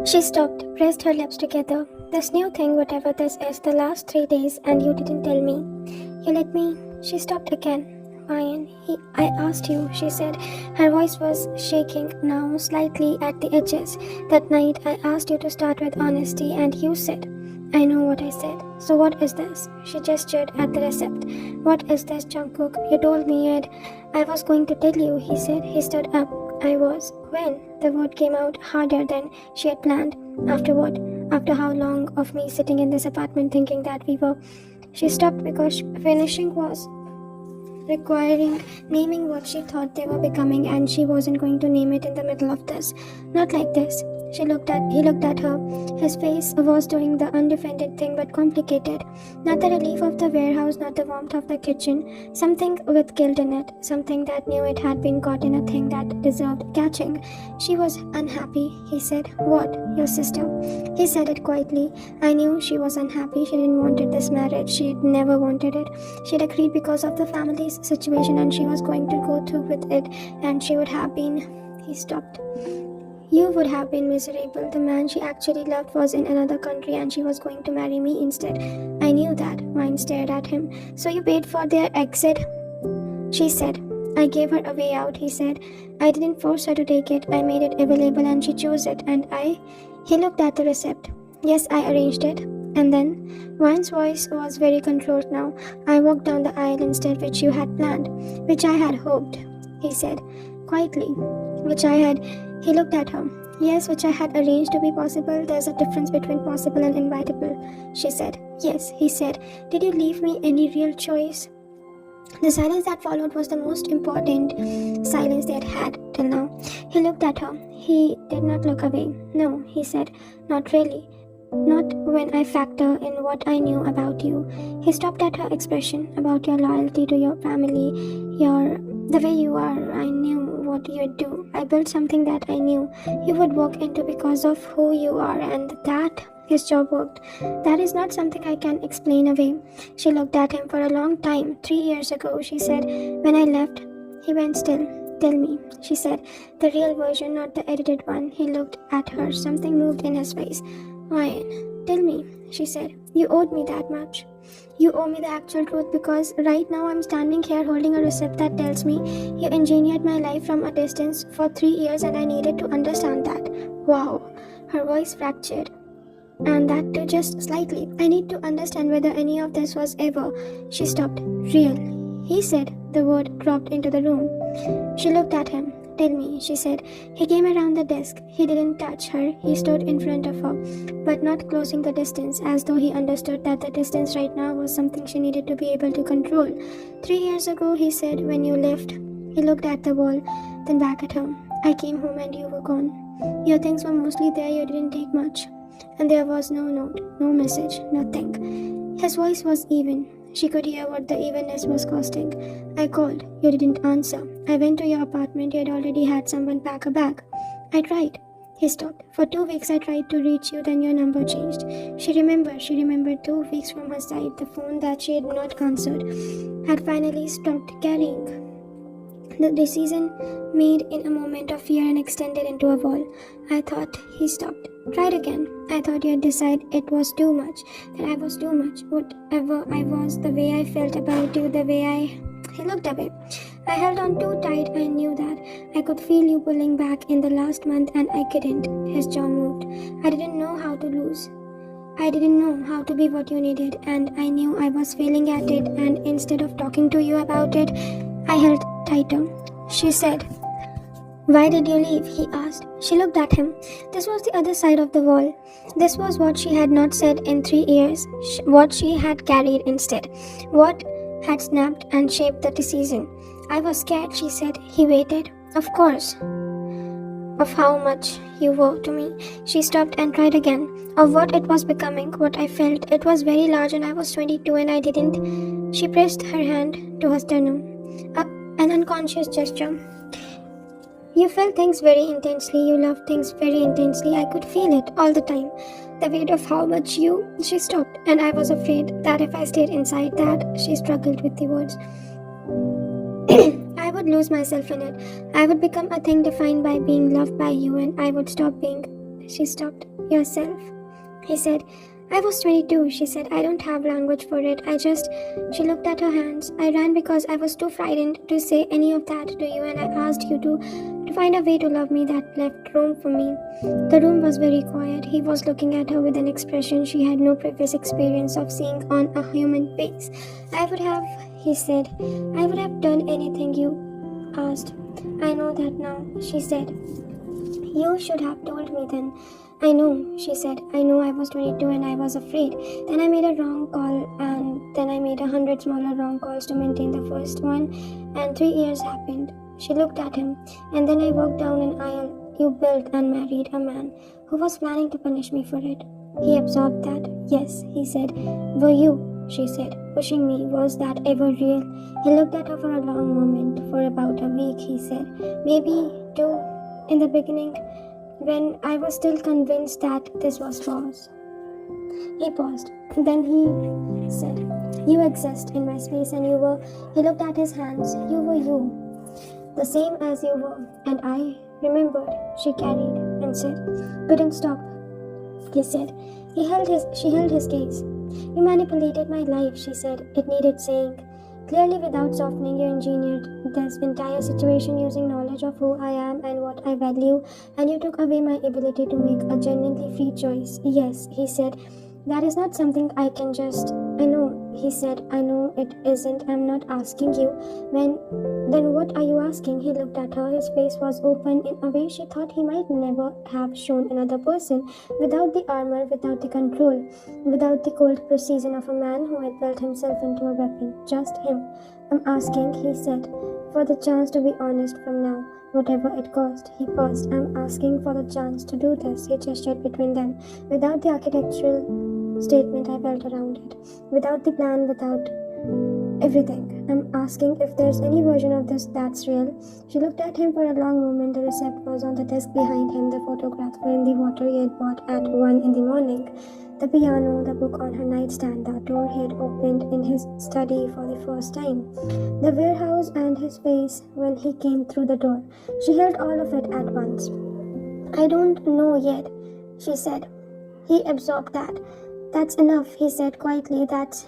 She stopped, pressed her lips together. This new thing, whatever this is, the last 3 days, and you didn't tell me. You let me. She stopped again. Ryan, I asked you, she said. Her voice was shaking now, slightly at the edges. That night, I asked you to start with honesty, and you said, I know what I said. So what is this? She gestured at the receipt. What is this, Jungkook? You told me I was going to tell you, he said. He stood up. I was. When? The word came out harder than she had planned. After what? After how long of me sitting in this apartment thinking that we were... She stopped because finishing was requiring naming what she thought they were becoming, and she wasn't going to name it in the middle of this. Not like this. He looked at her. His face was doing the undefended thing but complicated. Not the relief of the warehouse, not the warmth of the kitchen. Something with guilt in it. Something that knew it had been caught in a thing that deserved catching. She was unhappy, he said. What? Your sister? He said it quietly. I knew she was unhappy. She didn't wanted this marriage. She'd never wanted it. She'd agreed because of the family's situation, and she was going to go through with it, and she would have been... He stopped. You would have been miserable. The man she actually loved was in another country, and she was going to marry me instead. I knew that. Ryan stared at him. So you paid for their exit? She said. I gave her a way out, he said. I didn't force her to take it. I made it available and she chose it, and He looked at the receipt. Yes, I arranged it. And then, Ryan's voice was very controlled now. I walked down the aisle instead, which you had planned, which I had hoped, he said, quietly. He looked at her. Yes, which I had arranged to be possible. There's a difference between possible and inevitable, she said. Yes, he said. Did you leave me any real choice? The silence that followed was the most important silence they had had till now. He looked at her. He did not look away. No, he said, not really. Not when I factor in what I knew about you. He stopped at her expression, about your loyalty to your family, the way you are. I knew what you'd do. I built something that I knew you would walk into because of who you are, and that his job worked. That is not something I can explain away. She looked at him for a long time. 3 years ago, she said, when I left, he went still. Tell me, she said, the real version, not the edited one. He looked at her. Something moved in his face. Ryan, tell me, she said. You owed me that much. You owe me the actual truth, because right now I'm standing here holding a receipt that tells me you engineered my life from a distance for 3 years, and I needed to understand that. Wow. Her voice fractured. And that too just slightly. I need to understand whether any of this was ever... She stopped. Real. He said. The word dropped into the room. She looked at him. Tell me, she said. He came around the desk. He didn't touch her. He stood in front of her, but not closing the distance, as though he understood that the distance right now was something she needed to be able to control. 3 years ago, he said, when you left. He looked at the wall, then back at her. I came home and you were gone. Your things were mostly there. You didn't take much. And there was no note, no message, nothing. His voice was even. She could hear what the evenness was costing. I called. You didn't answer. I went to your apartment. You had already had someone pack a bag. I tried. He stopped. For 2 weeks I tried to reach you, then your number changed. She remembered 2 weeks from her side. The phone that she had not answered had finally stopped carrying. The decision made in a moment of fear and extended into a wall. I thought. He stopped. Tried again. I thought you had decided it was too much, that I was too much. Whatever I was, the way I felt about you, the way I... He looked away. I held on too tight. I knew that. I could feel you pulling back in the last month, and I couldn't. His jaw moved. I didn't know how to lose. I didn't know how to be what you needed, and I knew I was failing at it, and instead of talking to you about it, I held tighter. She said, why did you leave? He asked. She looked at him. This was the other side of the wall. This was what she had not said in 3 years, what she had carried instead, what had snapped and shaped the decision. I was scared, she said. He waited. Of course. Of how much you were to me. She stopped and tried again. Of what it was becoming, what I felt. It was very large, and I was 22 and I didn't. She pressed her hand to her sternum. An unconscious gesture. You felt things very intensely. You loved things very intensely. I could feel it all the time. The weight of how much you... She stopped, and I was afraid that if I stayed inside that... She struggled with the words. I would lose myself in it. I would become a thing defined by being loved by you, and I would stop being... She stopped. Yourself? He said. I was 22, she said. I don't have language for it. She looked at her hands. I ran because I was too frightened to say any of that to you, and I asked you to find a way to love me that left room for me. The room was very quiet. He was looking at her with an expression she had no previous experience of seeing on a human face. He said, I would have done anything you asked. I know that now, she said. You should have told me then. I know, she said. I know I was 22 and I was afraid. Then I made a wrong call, and then I made 100 smaller wrong calls to maintain the first one, and 3 years happened. She looked at him, and then I walked down an aisle. You built and married a man who was planning to punish me for it. He absorbed that. Yes, he said. Were you, she said, pushing me? Was that ever real? He looked at her for a long moment. For about a week, he said. Maybe 2 in the beginning, when I was still convinced that this was false. He paused. Then he said, You exist in my space, and you were. He looked at his hands. You were you. The same as you were. And I remembered, she carried and said. Couldn't stop, he said. She held his gaze. You manipulated my life, she said. It needed saying. Clearly, without softening, you engineered this entire situation using knowledge of who I am and what I value, and you took away my ability to make a genuinely free choice. Yes, he said, that is not something I can just. I know, he said, I know it isn't. I'm not asking you. Then what are you asking? He looked at her. His face was open in a way she thought he might never have shown another person, without the armor, without the control, without the cold precision of a man who had built himself into a weapon. Just him. I'm asking, he said, for the chance to be honest from now, whatever it cost. He paused. I'm asking for the chance to do this. He gestured between them, without the architectural statement I built around it, without the plan, without everything. I'm asking if there's any version of this that's real. She looked at him for a long moment. The receipt was on the desk behind him, the photograph were in the water he had bought at 1 in the morning, the piano, the book on her nightstand, the door he had opened in his study for the first time, the warehouse, and his face when he came through the door. She held all of it at once. I don't know yet, she said. He absorbed that. That's enough, he said quietly. That's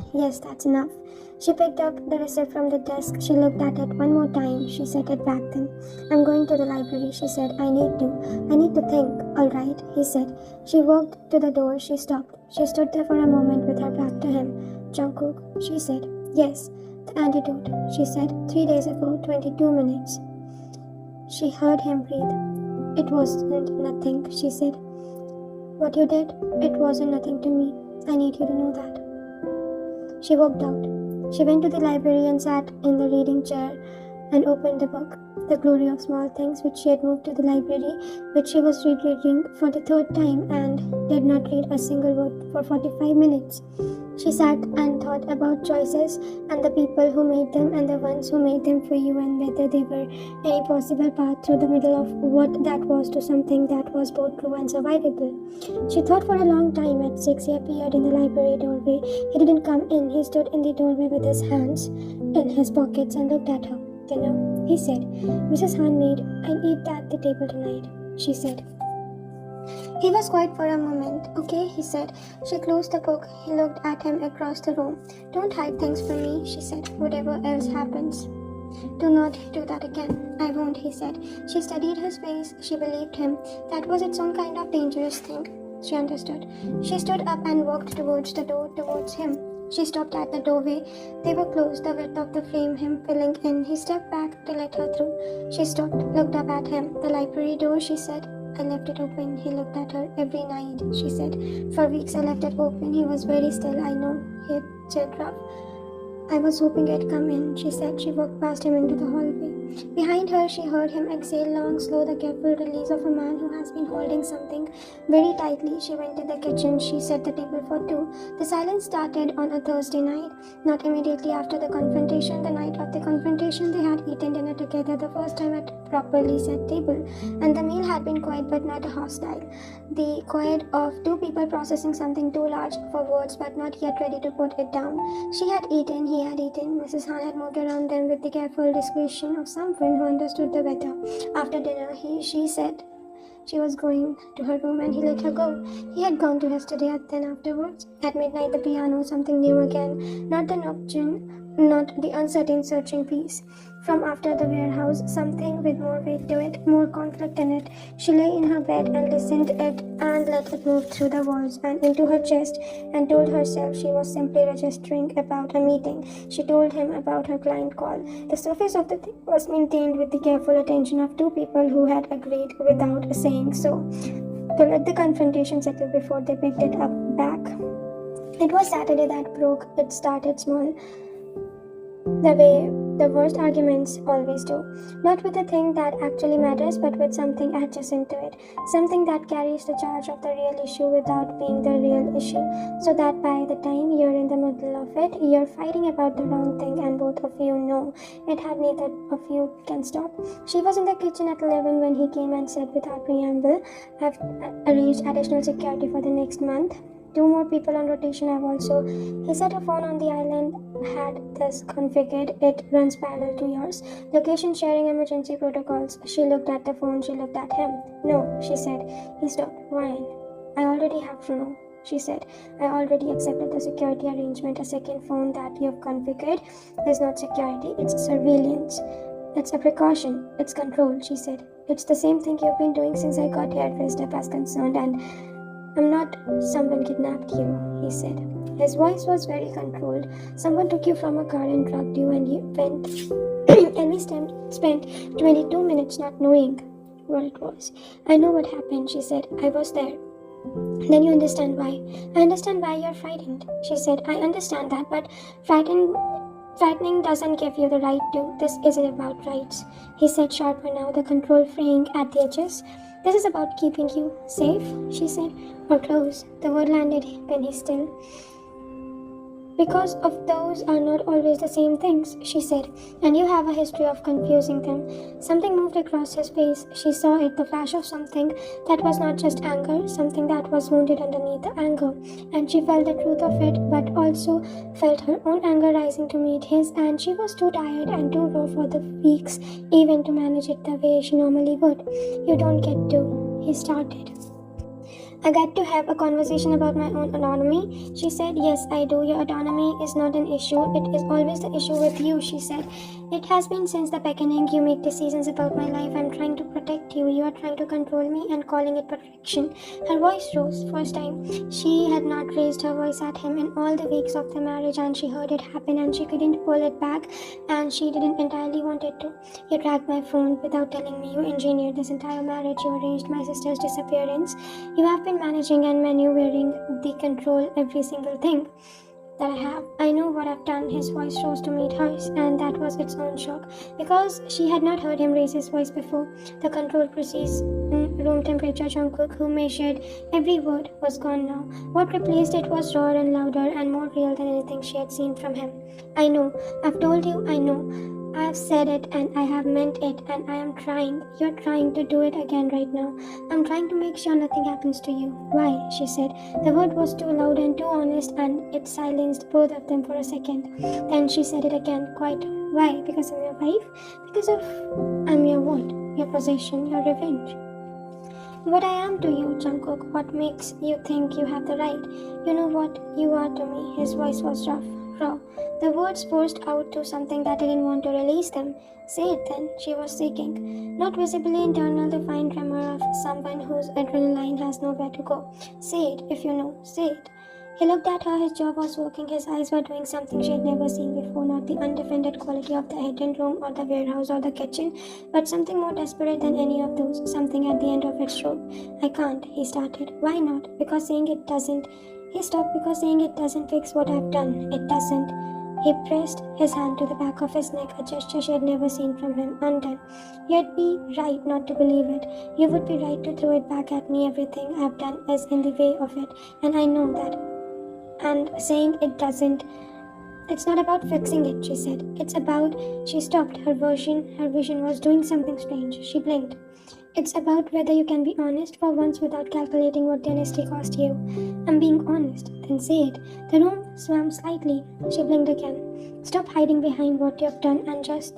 enough. She picked up the receipt from the desk. She looked at it one more time. She set it back then. I'm going to the library, she said. I need to think. All right, he said. She walked to the door. She stopped. She stood there for a moment with her back to him. Jungkook, she said. Yes, the antidote, she said. 3 days ago, 22 minutes. She heard him breathe. It wasn't nothing, she said. What you did, it wasn't nothing to me. I need you to know that. She walked out. She went to the library and sat in the reading chair and opened the book, The Glory of Small Things, which she had moved to the library, which she was rereading for the 3rd time and did not read a single word for 45 minutes. She sat and thought about choices and the people who made them and the ones who made them for you, and whether they were any possible path through the middle of what that was to something that was both true and survivable. She thought for a long time. At 6, he appeared in the library doorway. He didn't come in. He stood in the doorway with his hands in his pockets and looked at her. Dinner, he said. Mrs. Han made. I'll eat at the table tonight, she said. He was quiet for a moment. Okay, he said. She closed the book. He looked at him across the room. Don't hide things from me, she said. Whatever else happens, do not do that again. I won't, he said. She studied his face. She believed him. That was its own kind of dangerous thing. She understood. She stood up and walked towards the door, towards him. She stopped at the doorway. They were close, the width of the frame, him filling in. He stepped back to let her through. She stopped, looked up at him. The library door, she said. I left it open. He looked at her. Every night, she said. For weeks I left it open. He was very still, I know. He had said rough. I was hoping he'd come in, she said. She walked past him into the hallway. Behind her, she heard him exhale long, slow, the careful release of a man who has been holding something very tightly. She went to the kitchen. She set the table for 2. The silence started on a Thursday night, not immediately after the confrontation. The night of the confrontation, they had eaten dinner together, the first time at a properly set table, and the meal had been quiet but not hostile. The quiet of 2 people processing something too large for words but not yet ready to put it down. She had eaten, he had eaten. Mrs. Han had moved around them with the careful discretion of someone who understood the weather. After dinner, she She was going to her room and he let her go. He had gone to yesterday then afterwards. At midnight, the piano, something new again. Not the nocturne, not the uncertain searching piece. From after the warehouse, something with more weight to it, more conflict in it. She lay in her bed and listened to it and let it move through the walls and into her chest and told herself she was simply registering about a meeting. She told him about her client call. The surface of the thing was maintained with the careful attention of two people who had agreed without saying so to let the confrontation settle before they picked it up back. It was Saturday that broke. It started small, the way the worst arguments always do. Not with the thing that actually matters, but with something adjacent to it. Something that carries the charge of the real issue without being the real issue. So that by the time you're in the middle of it, you're fighting about the wrong thing and both of you know it had neither of you can stop. She was in the kitchen at 11 when he came and said without preamble, I've arranged additional security for the next month. 2 more people on rotation have also. He said a phone on the island had this configured. It runs parallel to yours. Location sharing, emergency protocols. She looked at the phone. She looked at him. No, she said. He stopped. Why? I already have to know, she said. I already accepted the security arrangement. A second phone that you've configured is not security. It's surveillance. It's a precaution. It's control, she said. It's the same thing you've been doing since I got here, dressed up as concerned, and I'm not someone kidnapped you, he said. His voice was very controlled. Someone took you from a car and drugged you and you went and we spent 22 minutes not knowing what it was. I know what happened, she said. I was there. Then you understand why. I understand why you're frightened, she said. I understand that, but frightening doesn't give you the right to. This isn't about rights, he said sharper now, the control fraying at the edges. This is about keeping you safe, she said, or close. The word landed when he still. Because of those are not always the same things, she said, and you have a history of confusing them. Something moved across his face. She saw it, the flash of something that was not just anger, something that was wounded underneath the anger, and she felt the truth of it, but also felt her own anger rising to meet his, and she was too tired and too raw for the weeks even to manage it the way she normally would. You don't get to, he started. I got to have a conversation about my own autonomy, she said. Yes, I do. Your autonomy is not an issue. It is always the issue with you, she said. It has been since the beginning. You make decisions about my life. I'm trying to protect you. You are trying to control me and calling it protection. Her voice rose. First time. She had not raised her voice at him in all the weeks of the marriage, and she heard it happen and she couldn't pull it back, and she didn't entirely want it to. You tracked my phone without telling me. You engineered this entire marriage. You arranged my sister's disappearance. You have been managing and maneuvering the control every single thing that I have. I know what I've done. His voice rose to meet hers, and that was its own shock, because she had not heard him raise his voice before. The control precise room temperature Jungkook, who measured every word, was gone now. What replaced it was rawer and louder and more real than anything she had seen from him. I know. I've told you. I know. I have said it and I have meant it, and I am trying. You're trying to do it again right now. I'm trying to make sure nothing happens to you. Why? She said. The word was too loud and too honest, and it silenced both of them for a second. Then she said it again, quite. Why? Because I'm your wife? Because of... I'm your what? Your possession, your revenge. What I am to you, Jungkook, what makes you think you have the right? You know what you are to me. His voice was rough, raw. The words forced out to something that didn't want to release them. Say it then, she was seeking. Not visibly internal, the fine tremor of someone whose adrenaline has nowhere to go. Say it, if you know, say it. He looked at her, his jaw was working, his eyes were doing something she had never seen before, not the undefended quality of the hidden room or the warehouse or the kitchen, but something more desperate than any of those, something at the end of its rope. I can't, he started. Why not? Because saying it doesn't. He stopped because saying it doesn't fix what I've done. It doesn't. He pressed his hand to the back of his neck, a gesture she had never seen from him. Undone. You'd be right not to believe it. You would be right to throw it back at me. Everything I've done is in the way of it, and I know that. And saying it doesn't, it's not about fixing it, she said. It's about... She stopped. Her vision was doing something strange. She blinked. It's about whether you can be honest for once without calculating what the honesty cost you. I'm being honest. Then say it. The room swam slightly. She blinked again. Stop hiding behind what you've done and just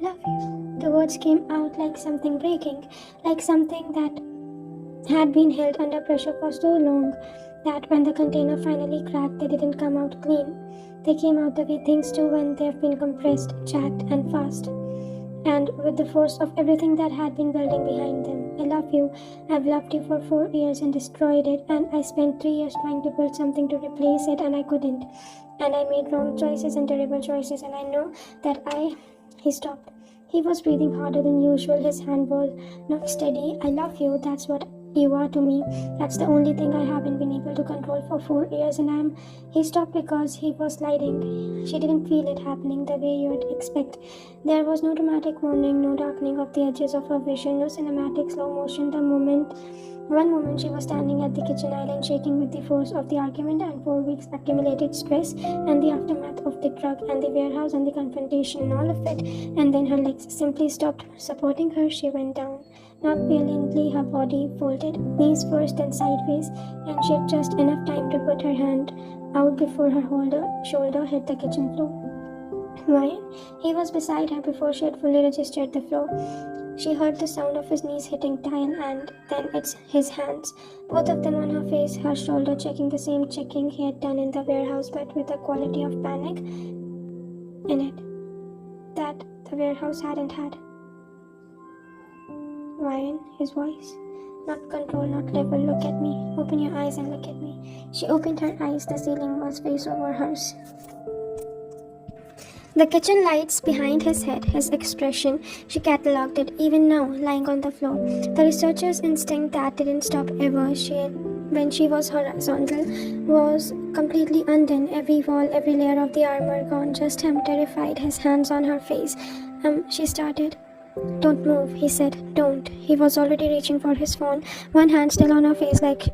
Love you. The words came out like something breaking, like something that had been held under pressure for so long that when the container finally cracked, they didn't come out clean. They came out the way things do when they've been compressed, jacked, and fast, and with the force of everything that had been building behind them. I love you. I've loved you for 4 years and destroyed it, and I spent 3 years trying to build something to replace it, and I couldn't. And I made wrong choices and terrible choices, and I know that He stopped. He was breathing harder than usual. His hand was not steady. I love you. That's what you are to me. That's the only thing I haven't been able to control for 4 years, and He stopped because he was sliding. She didn't feel it happening the way you'd expect. There was no dramatic warning, no darkening of the edges of her vision, no cinematic slow motion. One moment she was standing at the kitchen island, shaking with the force of the argument and 4 weeks accumulated stress and the aftermath of the drug and the warehouse and the confrontation and all of it. And then her legs simply stopped supporting her. She went down, not violently, her body folded, knees first then sideways, and she had just enough time to put her hand out before her shoulder hit the kitchen floor. Ryan, he was beside her before she had fully registered the floor. She heard the sound of his knees hitting tile, and then it's his hands, both of them on her face, her shoulder, checking the same checking he had done in the warehouse, but with a quality of panic in it that the warehouse hadn't had. Ryan, his voice. Not control, not level. Look at me. Open your eyes and look at me. She opened her eyes. The ceiling was face over hers. The kitchen lights behind his head, his expression, she catalogued it even now, lying on the floor. The researcher's instinct that didn't stop ever, when she was horizontal, was completely undone. Every wall, every layer of the armor gone, just him, terrified, his hands on her face. She started. Don't move, he said. Don't. He was already reaching for his phone, one hand still on her face like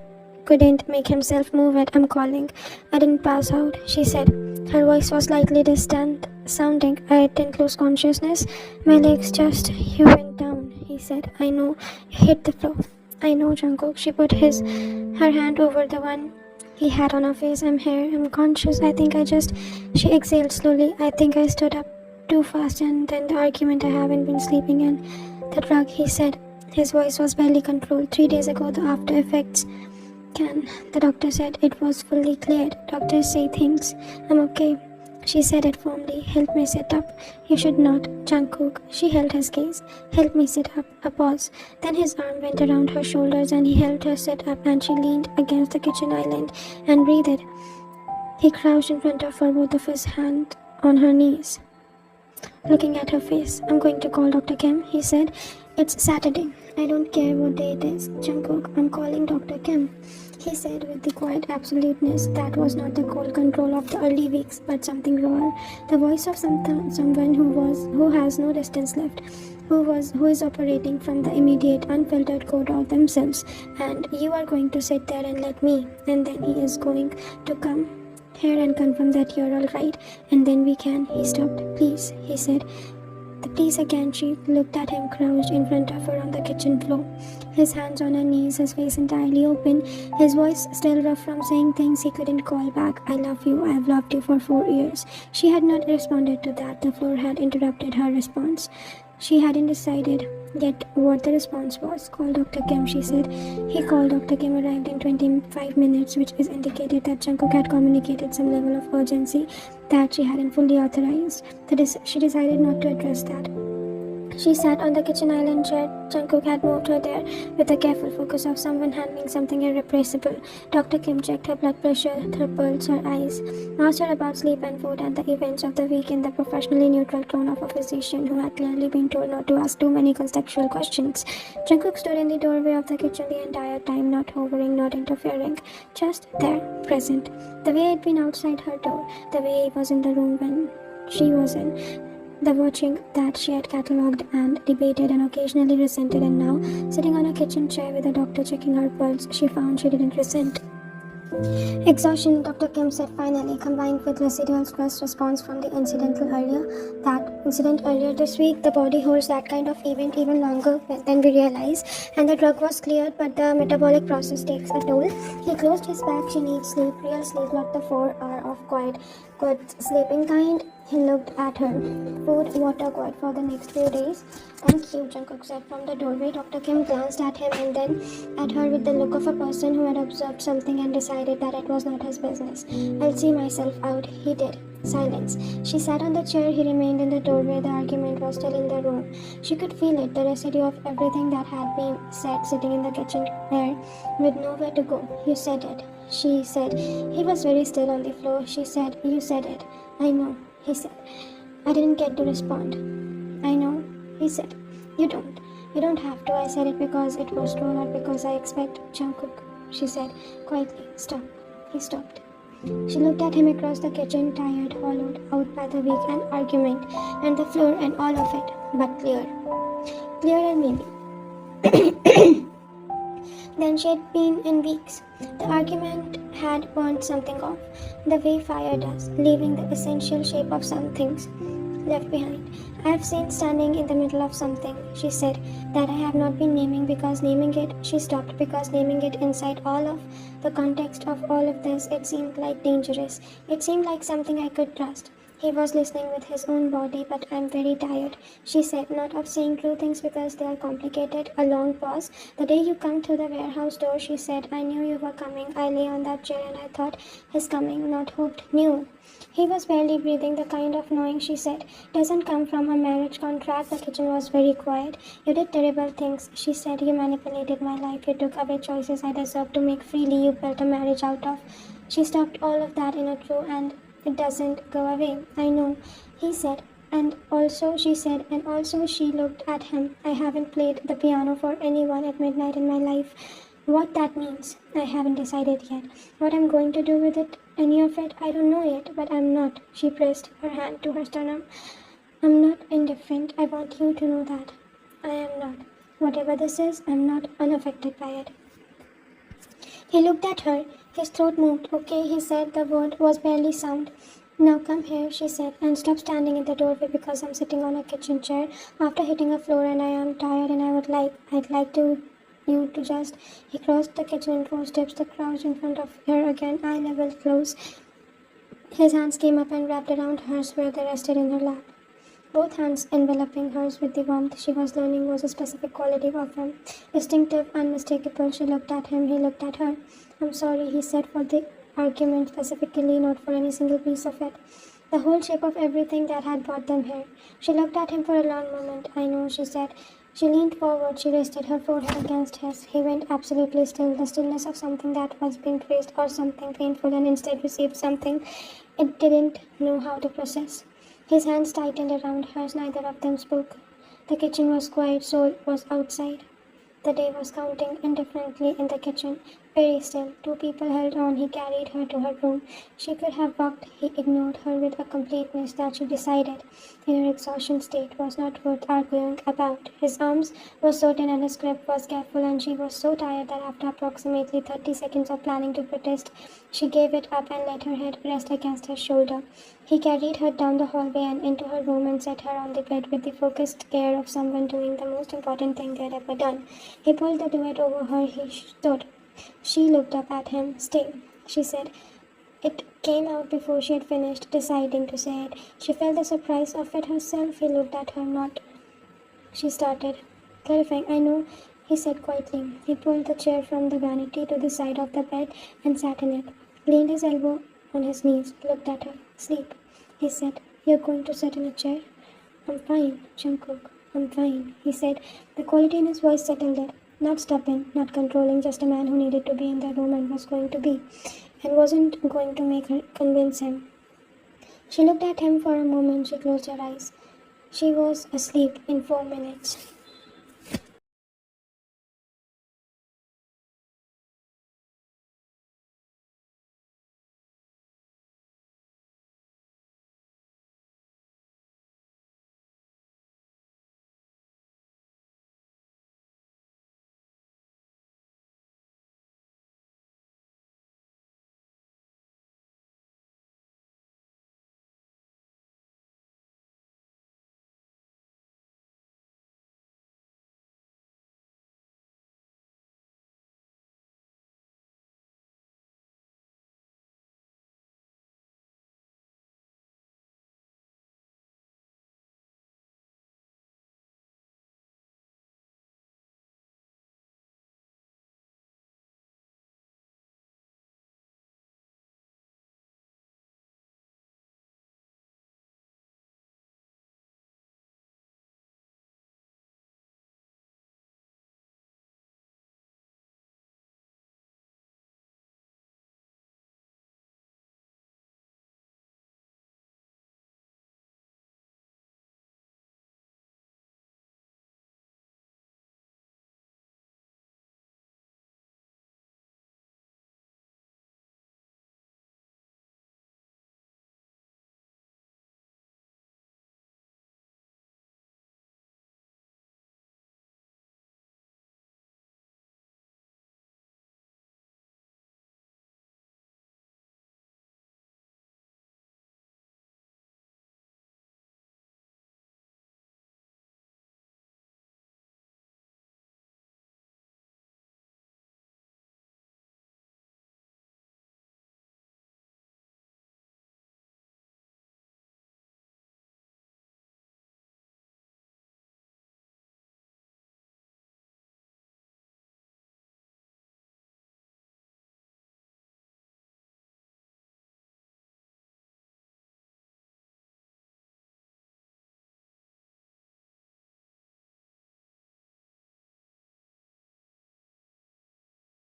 couldn't make himself move it. I'm calling. I didn't pass out, she said. Her voice was slightly distant sounding. I didn't lose consciousness. My legs just... You went down, he said. I know. You hit the floor. I know, Jungkook. She put her hand over the one he had on her face. I'm here. I'm conscious. I think I just... She exhaled slowly. I think I stood up too fast, and then the argument. I haven't been sleeping, and the drug, he said. His voice was barely controlled. 3 days ago, the after effects... The doctor said it was fully cleared. Doctors say things. I'm okay. She said it firmly. Help me sit up. You should not, Jungkook. She held his gaze. Help me sit up. A pause. Then his arm went around her shoulders and he helped her sit up, and she leaned against the kitchen island and breathed. He crouched in front of her, both of his hands on her knees, looking at her face. I'm going to call Dr. Kim, he said. It's Saturday. I don't care what day it is. Jungkook, I'm calling Dr. Kim, he said with the quiet absoluteness that was not the cold control of the early weeks, but something rawer, the voice of someone who has no distance left, who is operating from the immediate unfiltered code of themselves. And you are going to sit there and let me, and then he is going to come here and confirm that you're all right, and then we can. He stopped. Please, he said. The please again. She looked at him, crouched in front of her on the kitchen floor, his hands on her knees, his face entirely open, his voice still rough from saying things he couldn't call back. I love you. I've loved you for 4 years. She had not responded to that. The floor had interrupted her response. She hadn't decided yet what the response was. Call Dr. Kim, she said. He called. Dr. Kim arrived in 25 minutes, which is indicated that Jungkook had communicated some level of urgency that she hadn't fully authorized. She decided not to address that. She sat on the kitchen island chair. Jungkook had moved her there with the careful focus of someone handling something irrepressible. Dr. Kim checked her blood pressure, her pulse, her eyes, asked her about sleep and food and the events of the week in the professionally neutral tone of a physician who had clearly been told not to ask too many contextual questions. Jungkook stood in the doorway of the kitchen the entire time, not hovering, not interfering, just there, present. The way he'd been outside her door, the way he was in the room when she was in, the watching that she had catalogued and debated and occasionally resented, and now, sitting on a kitchen chair with a doctor checking her pulse, she found she didn't resent. Exhaustion, Dr. Kim said finally, combined with residual stress response from the incident earlier this week. The body holds that kind of event even longer than we realize, and the drug was cleared, but the metabolic process takes a toll. He closed his back. She needs sleep, real sleep, not the 4 hour of quiet, good sleeping kind. He looked at her. Food, water, quiet for the next few days. Thank you, Jungkook said from the doorway. Dr. Kim glanced at him and then at her with the look of a person who had observed something and decided that it was not his business. I'll see myself out. He did. Silence. She sat on the chair. He remained in the doorway. The argument was still in the room. She could feel it, the residue of everything that had been said, sitting in the kitchen air with nowhere to go. You said it. She said. He was very still on the floor. She said, You said it. I know, he said. I didn't get to respond. I know, he said. You don't. You don't have to. I said it because it was true, not because I expect Jungkook. She said quietly. Stop. He stopped. She looked at him across the kitchen, tired, hollowed out by the week and argument, and the floor and all of it, but clear. Clearer maybe than she had been in weeks. The argument had burned something off, the way fire does, leaving the essential shape of some things left behind. I have seen standing in the middle of something, she said, that I have not been naming because naming it, she stopped because naming it inside all of the context of all of this, it seemed like dangerous. It seemed like something I could trust. He was listening with his own body, but I'm very tired, she said, not of saying true things because they are complicated. A long pause. The day you come through the warehouse door, she said, I knew you were coming. I lay on that chair and I thought, his coming, not hoped, knew. He was barely breathing. The kind of knowing, she said, doesn't come from a marriage contract. The kitchen was very quiet. You did terrible things, she said. You manipulated my life. You took away choices I deserved to make freely. You built a marriage out of. She stopped all of that in a true and it doesn't go away. I know, he said. And also, she said, and also she looked at him. I haven't played the piano for anyone at midnight in my life. What that means, I haven't decided yet. What I'm going to do with it, any of it, I don't know yet, but I'm not. She pressed her hand to her sternum. I'm not indifferent. I want you to know that. I am not. Whatever this is, I'm not unaffected by it. He looked at her. His throat moved. Okay, he said. The word was barely sound. Now come here, she said, and stop standing in the doorway because I'm sitting on a kitchen chair after hitting a floor and I am tired and I'd like to you to just. He crossed the kitchen 4 steps, the crouch in front of her again, eye level close. His hands came up and wrapped around hers where they rested in her lap. Both hands enveloping hers with the warmth she was learning was a specific quality of him. Distinctive, unmistakable. She looked at him, he looked at her. I'm sorry, he said, for the argument specifically, not for any single piece of it. The whole shape of everything that had brought them here. She looked at him for a long moment. I know, she said. She leaned forward. She rested her forehead against his. He went absolutely still, the stillness of something that was being praised or something painful and instead received something it didn't know how to process. His hands tightened around hers. Neither of them spoke. The kitchen was quiet, so it was outside. The day was counting indifferently in the kitchen, very still. 2 people held on. He carried her to her room. She could have walked. He ignored her with a completeness that she decided, in her exhaustion state, was not worth arguing about. His arms were certain and his grip was careful, and she was so tired that after approximately 30 seconds of planning to protest, she gave it up and let her head rest against his shoulder. He carried her down the hallway and into her room and set her on the bed with the focused care of someone doing the most important thing they had ever done. He pulled the duvet over her. He stood. She looked up at him. Stay, she said. It came out before she had finished deciding to say it. She felt the surprise of it herself. He looked at her. Not. She started. Terrifying, I know, he said quietly. He pulled the chair from the vanity to the side of the bed and sat in it. Leaned his elbow on his knees. Looked at her. Sleep, he said. You're going to sit in a chair? I'm fine, Jungkook. I'm fine, he said. The quality in his voice settled it. Not stubborn, not controlling, just a man who needed to be in the room and was going to be, and wasn't going to make her convince him. She looked at him for a moment. She closed her eyes. She was asleep in 4 minutes.